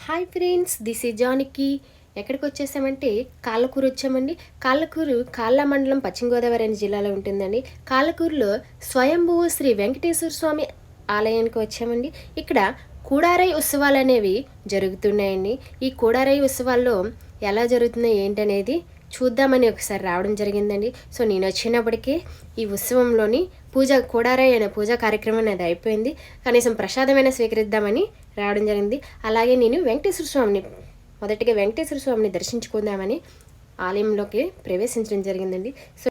Hi friends, this is Janaki. ఎక్కడికి వచ్చేసామంటే కాళ్ళకూరు వచ్చామండి. కాళ్ళకూరు కాళ్ళ మండలం, పశ్చిమ గోదావరి అనే జిల్లాలో ఉంటుందండి. కాళ్ళకూరులో స్వయంభువ శ్రీ వెంకటేశ్వర స్వామి ఆలయానికి వచ్చామండి. ఇక్కడ కూడారై ఉత్సవాలు అనేవి జరుగుతున్నాయండి. ఈ కూడారై ఉత్సవాల్లో ఎలా జరుగుతున్నాయి ఏంటనేది చూద్దామని ఒకసారి రావడం జరిగిందండి. సో నేను వచ్చినప్పటికీ ఈ ఉత్సవంలోని కూడారై అనే పూజా కార్యక్రమం అనేది అయిపోయింది. కనీసం ప్రసాదమైన స్వీకరిద్దామని రావడం జరిగింది. అలాగే నేను మొదటిగా వెంకటేశ్వర స్వామిని దర్శించుకుందామని ఆలయంలోకి ప్రవేశించడం జరిగిందండి. సో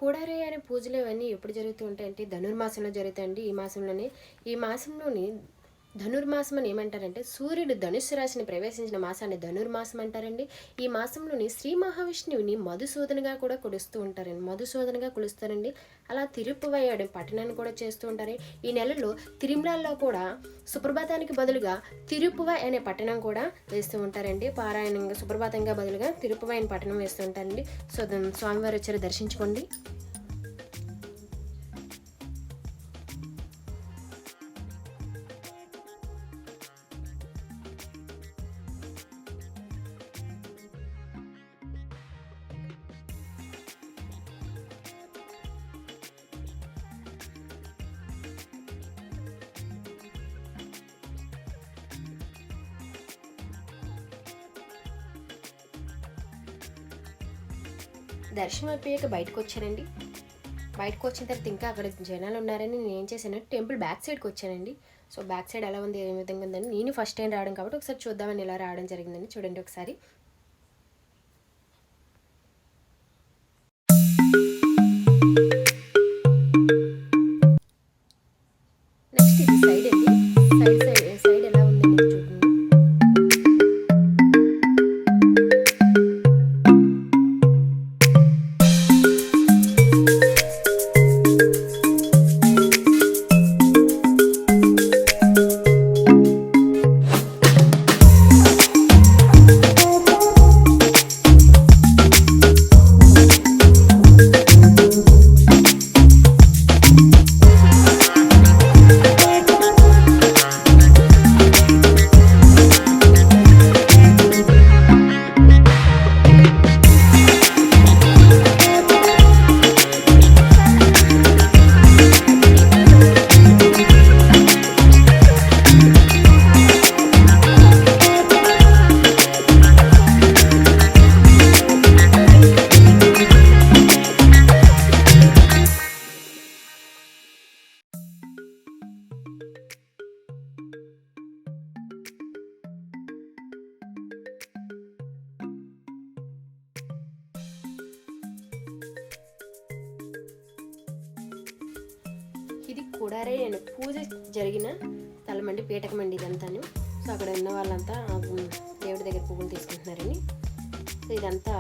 కూడారై అనే పూజలు ఇవన్నీ ఎప్పుడు జరుగుతూ ఉంటాయంటే ధనుర్మాసంలో జరుగుతాయండి. ఈ మాసంలోని ధనుర్మాసం అని ఏమంటారంటే సూర్యుడు ధనుస్సు రాశిని ప్రవేశించిన మాసాన్ని ధనుర్మాసం అంటారండి. ఈ మాసంలోని శ్రీ మహావిష్ణువుని మధుసూదనగా కూడా కొలుస్తారండి. అలా తిరుపువై అనే పఠనాన్ని కూడా చేస్తూ ఉంటారు. ఈ నెలలో తిరుమలలో కూడా సుప్రభాతానికి బదులుగా తిరుపువై అనే పట్టణం కూడా వేస్తూ ఉంటారండి. పారాయణంగా సుప్రభాతంగా బదులుగా తిరుపువై అనే పట్టణం వేస్తూ ఉంటారండి. సో స్వామివారు వచ్చారు, దర్శించుకోండి. దర్శనం అయిపోయాక బయటకు వచ్చానండి. బయటకు వచ్చిన తర్వాత ఇంకా అక్కడ జనాలు ఉన్నారని నేను ఏం చేశాను, టెంపుల్ బ్యాక్ సైడ్కి వచ్చానండి. సో బ్యాక్ సైడ్ ఎలా ఉంది, ఏ విధంగా ఉందని నేను ఫస్ట్ టైం రావడం కాబట్టి ఒకసారి చూద్దామని ఇలా రావడం జరిగిందండి. చూడండి ఒకసారి. నెక్స్ట్ ఇది సైడ్ అండి. సైడ్ ఎలా ఉందని చూడండి. ఇది కూడారై అనే పూజ జరిగిన స్థలమండి, పీఠకమండి ఇదంతాను. సో అక్కడ ఉన్న వాళ్ళంతా దేవుడి దగ్గర పువ్వులు తీసుకుంటున్నారని. సో ఇదంతా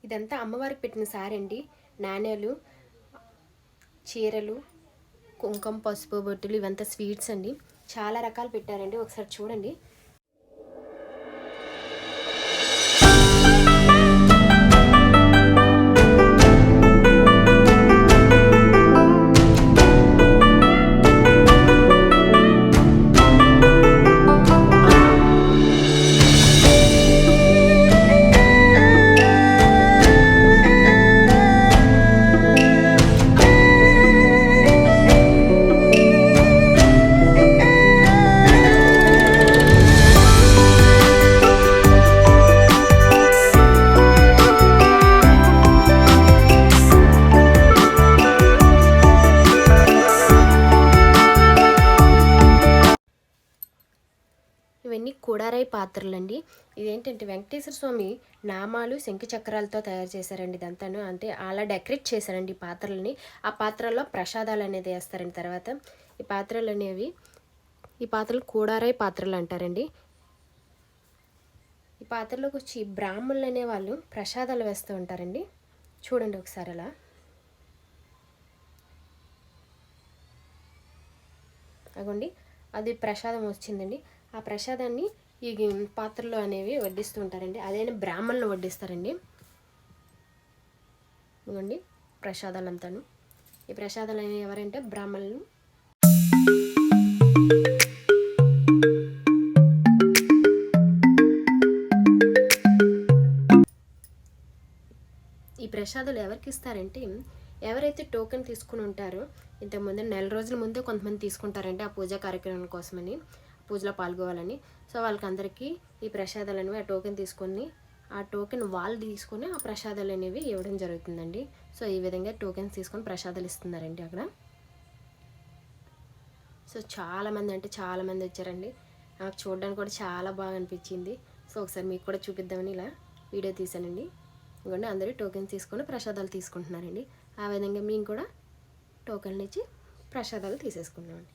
ఇదంతా అమ్మవారికి పెట్టిన సారండి. నాణ్యాలు, చీరలు, కుంకుమ, పసుపు బొట్టులు, ఇవంతా స్వీట్స్ అండి. చాలా రకాలు పెట్టారండి, ఒకసారి చూడండి. ఇవన్నీ కూడారై పాత్రలండి. ఇదేంటంటే వెంకటేశ్వర స్వామి నామాలు శంకు చక్రాలతో తయారు చేశారండి ఇదంతాను. అంటే అలా డెకరేట్ చేశారండి ఈ పాత్రలని. ఆ పాత్రల్లో ప్రసాదాలు అనేది వేస్తారండి. తర్వాత ఈ పాత్రలు అనేవి ఈ పాత్రలు కూడారాయి పాత్రలు అంటారండి. ఈ పాత్రలోకి వచ్చి బ్రాహ్మణులు అనేవాళ్ళు ప్రసాదాలు వేస్తూ ఉంటారండి. చూడండి ఒకసారి అలా. అగోండి అది ప్రసాదం వచ్చిందండి. ఆ ప్రసాదాన్ని ఈ పాత్రలో అనేవి వడ్డిస్తూ ఉంటారండి. అదైనా బ్రాహ్మణులు వడ్డిస్తారండి. ఇదిగోండి ప్రసాదాలంతాను. ఈ ప్రసాదాలు అనేవి ఎవరంటే బ్రాహ్మణులు. ఈ ప్రసాదాలు ఎవరికి ఇస్తారంటే ఎవరైతే టోకెన్ తీసుకుని ఉంటారో ఇంతకుముందు నెల రోజుల ముందే కొంతమంది తీసుకుంటారంటే ఆ పూజా కార్యక్రమం కోసమని, పూజలో పాల్గొవాలని. సో వాళ్ళకందరికీ ఈ ప్రసాదాలు అనేవి ఆ టోకెన్ తీసుకొని ఆ టోకెన్ వాళ్ళు తీసుకొని ఆ ప్రసాదాలు అనేవి ఇవ్వడం జరుగుతుందండి. సో ఈ విధంగా టోకెన్స్ తీసుకొని ప్రసాదాలు ఇస్తున్నారండి అక్కడ. సో చాలామంది అంటే చాలామంది వచ్చారండి. నాకు చూడడానికి కూడా చాలా బాగా అనిపించింది. సో ఒకసారి మీకు కూడా చూపిద్దామని ఇలా వీడియో తీసానండి. ఇవ్వండి అందరూ టోకెన్స్ తీసుకొని ప్రసాదాలు తీసుకుంటున్నారండి. ఆ విధంగా మేము కూడా టోకెన్లు ఇచ్చి ప్రసాదాలు తీసేసుకున్నామండి.